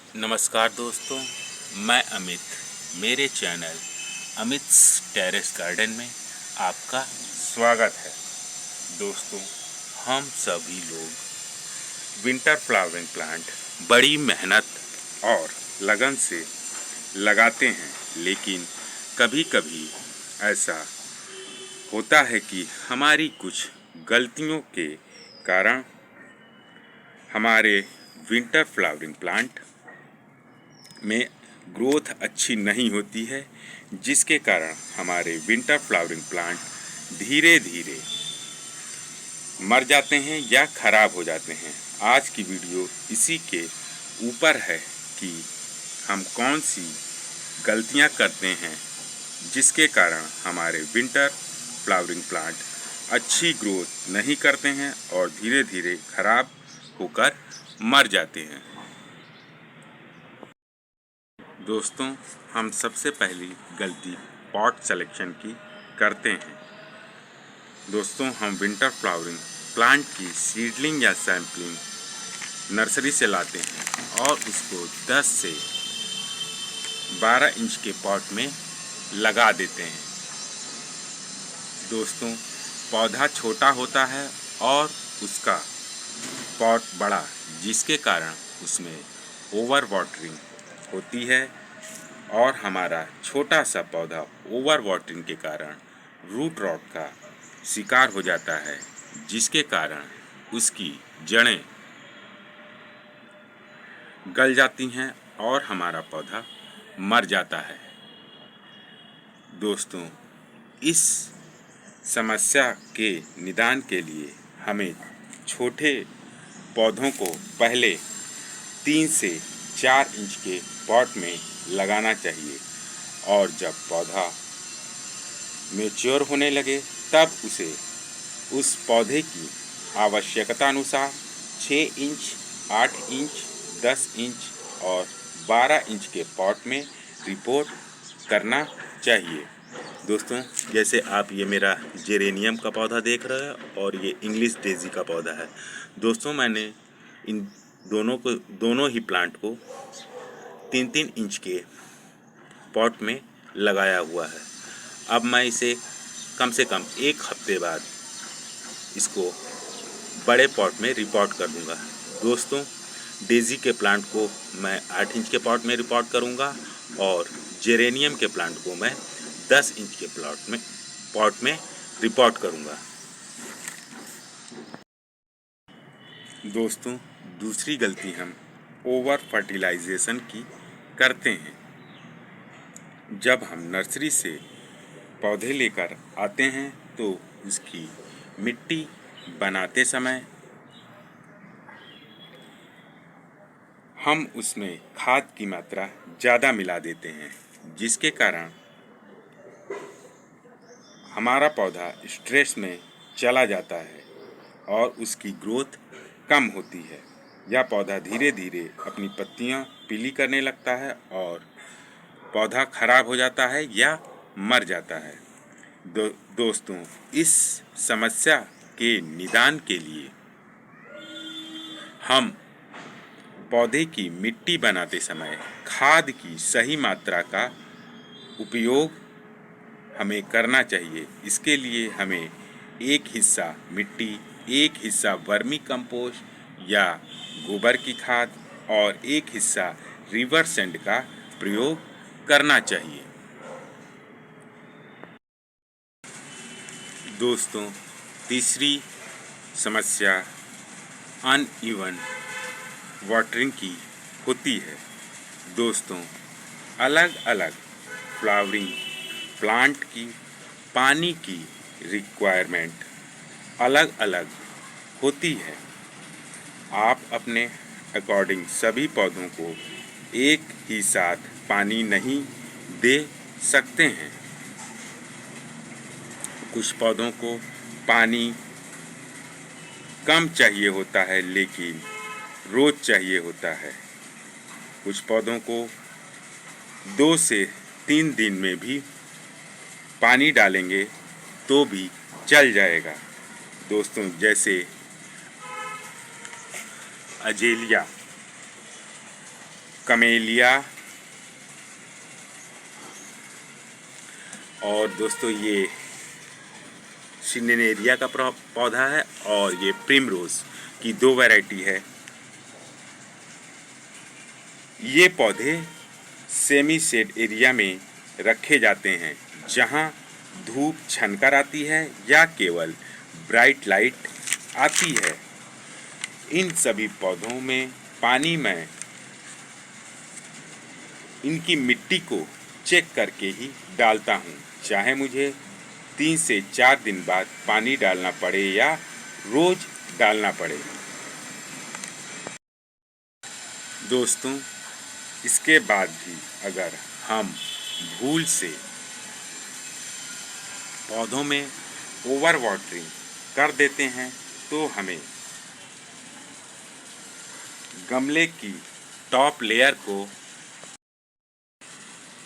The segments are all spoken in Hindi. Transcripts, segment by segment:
नमस्कार दोस्तों, मैं अमित। मेरे चैनल अमित्स टेरेस गार्डन में आपका स्वागत है। दोस्तों, हम सभी लोग विंटर फ्लावरिंग प्लांट बड़ी मेहनत और लगन से लगाते हैं, लेकिन कभी कभी ऐसा होता है कि हमारी कुछ गलतियों के कारण हमारे विंटर फ्लावरिंग प्लांट में ग्रोथ अच्छी नहीं होती है, जिसके कारण हमारे विंटर फ्लावरिंग प्लांट धीरे धीरे मर जाते हैं या ख़राब हो जाते हैं। आज की वीडियो इसी के ऊपर है कि हम कौन सी गलतियां करते हैं जिसके कारण हमारे विंटर फ्लावरिंग प्लांट अच्छी ग्रोथ नहीं करते हैं और धीरे धीरे ख़राब होकर मर जाते हैं। दोस्तों, हम सबसे पहली गलती पॉट सिलेक्शन की करते हैं। दोस्तों, हम विंटर फ्लावरिंग प्लांट की सीडलिंग या सैम्पलिंग नर्सरी से लाते हैं और उसको 10 से 12 इंच के पॉट में लगा देते हैं। दोस्तों, पौधा छोटा होता है और उसका पॉट बड़ा, जिसके कारण उसमें ओवर वाटरिंग होती है और हमारा छोटा सा पौधा ओवर वाटरिंग के कारण रूट रॉट का शिकार हो जाता है, जिसके कारण उसकी जड़ें गल जाती हैं और हमारा पौधा मर जाता है। दोस्तों, इस समस्या के निदान के लिए हमें छोटे पौधों को पहले 3 से 4 इंच के पॉट में लगाना चाहिए और जब पौधा मैच्योर होने लगे तब उसे उस पौधे की आवश्यकता अनुसार 6 इंच, 8 इंच, 10 इंच और 12 इंच के पॉट में रिपोर्ट करना चाहिए। दोस्तों, जैसे आप ये मेरा जेरेनियम का पौधा देख रहे हैं और ये इंग्लिश डेजी का पौधा है। दोस्तों, मैंने इन दोनों ही प्लांट को 3-3 इंच के पॉट में लगाया हुआ है। अब मैं इसे कम से कम 1 हफ्ते बाद इसको बड़े पॉट में रिपोर्ट कर दूंगा। दोस्तों, डेजी के प्लांट को मैं 8 इंच के पॉट में रिपोर्ट करूंगा और जेरेनियम के प्लांट को मैं 10 इंच के पॉट में रिपोर्ट करूंगा। दोस्तों, दूसरी गलती हम ओवर फर्टिलाइजेशन की करते हैं। जब हम नर्सरी से पौधे लेकर आते हैं तो उसकी मिट्टी बनाते समय हम उसमें खाद की मात्रा ज़्यादा मिला देते हैं, जिसके कारण हमारा पौधा स्ट्रेस में चला जाता है और उसकी ग्रोथ कम होती है। यह पौधा धीरे धीरे अपनी पत्तियां पीली करने लगता है और पौधा खराब हो जाता है या मर जाता है। दोस्तों, इस समस्या के निदान के लिए हम पौधे की मिट्टी बनाते समय खाद की सही मात्रा का उपयोग हमें करना चाहिए। इसके लिए हमें एक हिस्सा मिट्टी, एक हिस्सा वर्मी कंपोस्ट या गोबर की खाद और एक हिस्सा रिवर सैंड का प्रयोग करना चाहिए। दोस्तों, तीसरी समस्या अनइवन वाटरिंग की होती है। दोस्तों, अलग अलग फ्लावरिंग प्लांट की पानी की रिक्वायरमेंट अलग अलग होती है। आप अपने अकॉर्डिंग सभी पौधों को एक ही साथ पानी नहीं दे सकते हैं। कुछ पौधों को पानी कम चाहिए होता है लेकिन रोज़ चाहिए होता है। कुछ पौधों को 2 से 3 दिन में भी पानी डालेंगे तो भी चल जाएगा। दोस्तों, जैसे अजेलिया, कमेलिया, और दोस्तों ये सिनेनेरिया का पौधा है, और ये प्रिमरोज की 2 वैरायटी है। ये पौधे सेमी शेड एरिया में रखे जाते हैं जहां धूप छनकर आती है या केवल ब्राइट लाइट आती है। इन सभी पौधों में पानी में इनकी मिट्टी को चेक करके ही डालता हूँ, चाहे मुझे 3 से 4 दिन बाद पानी डालना पड़े या रोज डालना पड़े। दोस्तों, इसके बाद भी अगर हम भूल से पौधों में ओवर वाटरिंग कर देते हैं तो हमें गमले की टॉप लेयर को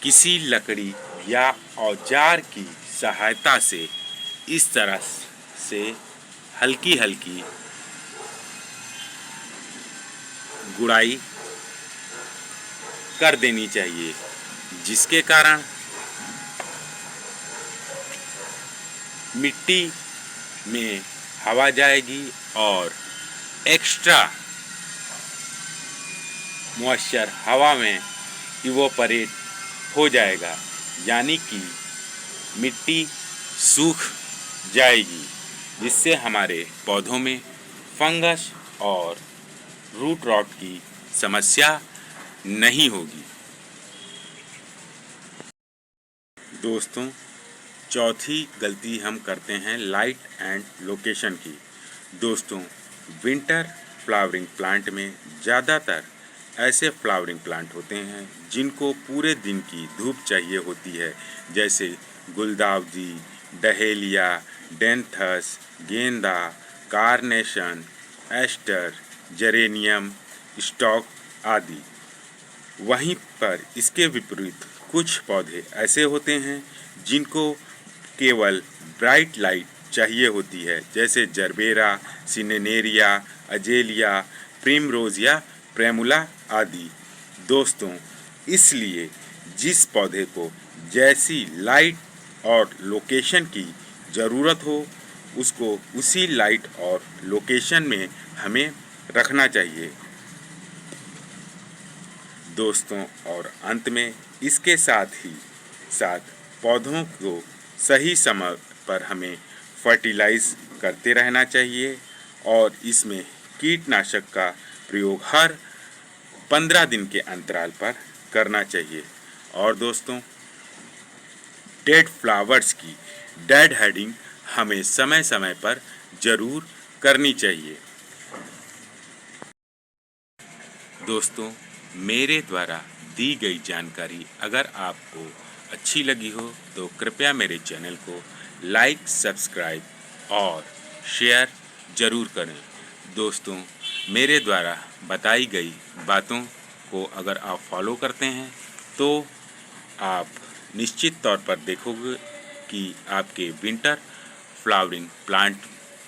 किसी लकड़ी या औजार की सहायता से इस तरह से हल्की हल्की गुड़ाई कर देनी चाहिए, जिसके कारण मिट्टी में हवा जाएगी और एक्स्ट्रा मॉइस्चर हवा में इवोपरेट हो जाएगा, यानी कि मिट्टी सूख जाएगी, जिससे हमारे पौधों में फंगस और रूट रॉट की समस्या नहीं होगी। दोस्तों, चौथी गलती हम करते हैं लाइट एंड लोकेशन की। दोस्तों, विंटर फ्लावरिंग प्लांट में ज़्यादातर ऐसे फ्लावरिंग प्लांट होते हैं जिनको पूरे दिन की धूप चाहिए होती है, जैसे गुलदाउदी, डहेलिया, डेंथस, गेंदा, कार्नेशन, एस्टर, जेरेनियम, स्टॉक आदि। वहीं पर इसके विपरीत कुछ पौधे ऐसे होते हैं जिनको केवल ब्राइट लाइट चाहिए होती है, जैसे जरबेरा, सिनेनेरिया, अजेलिया, प्रिमरोज या प्रेमुला आदि। दोस्तों, इसलिए जिस पौधे को जैसी लाइट और लोकेशन की ज़रूरत हो उसको उसी लाइट और लोकेशन में हमें रखना चाहिए। दोस्तों, और अंत में इसके साथ ही साथ पौधों को सही समय पर हमें फर्टिलाइज करते रहना चाहिए और इसमें कीटनाशक का प्रयोग हर 15 दिन के अंतराल पर करना चाहिए। और दोस्तों, डेड फ्लावर्स की डेड हेडिंग हमें समय समय पर ज़रूर करनी चाहिए। दोस्तों, मेरे द्वारा दी गई जानकारी अगर आपको अच्छी लगी हो तो कृपया मेरे चैनल को लाइक, सब्सक्राइब और शेयर ज़रूर करें। दोस्तों, मेरे द्वारा बताई गई बातों को अगर आप फॉलो करते हैं तो आप निश्चित तौर पर देखोगे कि आपके विंटर फ्लावरिंग प्लांट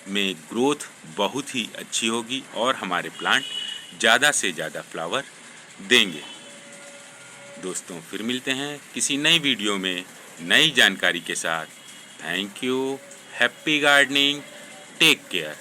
में ग्रोथ बहुत ही अच्छी होगी और हमारे प्लांट ज़्यादा से ज़्यादा फ्लावर देंगे। दोस्तों, फिर मिलते हैं किसी नई वीडियो में नई जानकारी के साथ। Thank you. Happy gardening. Take care.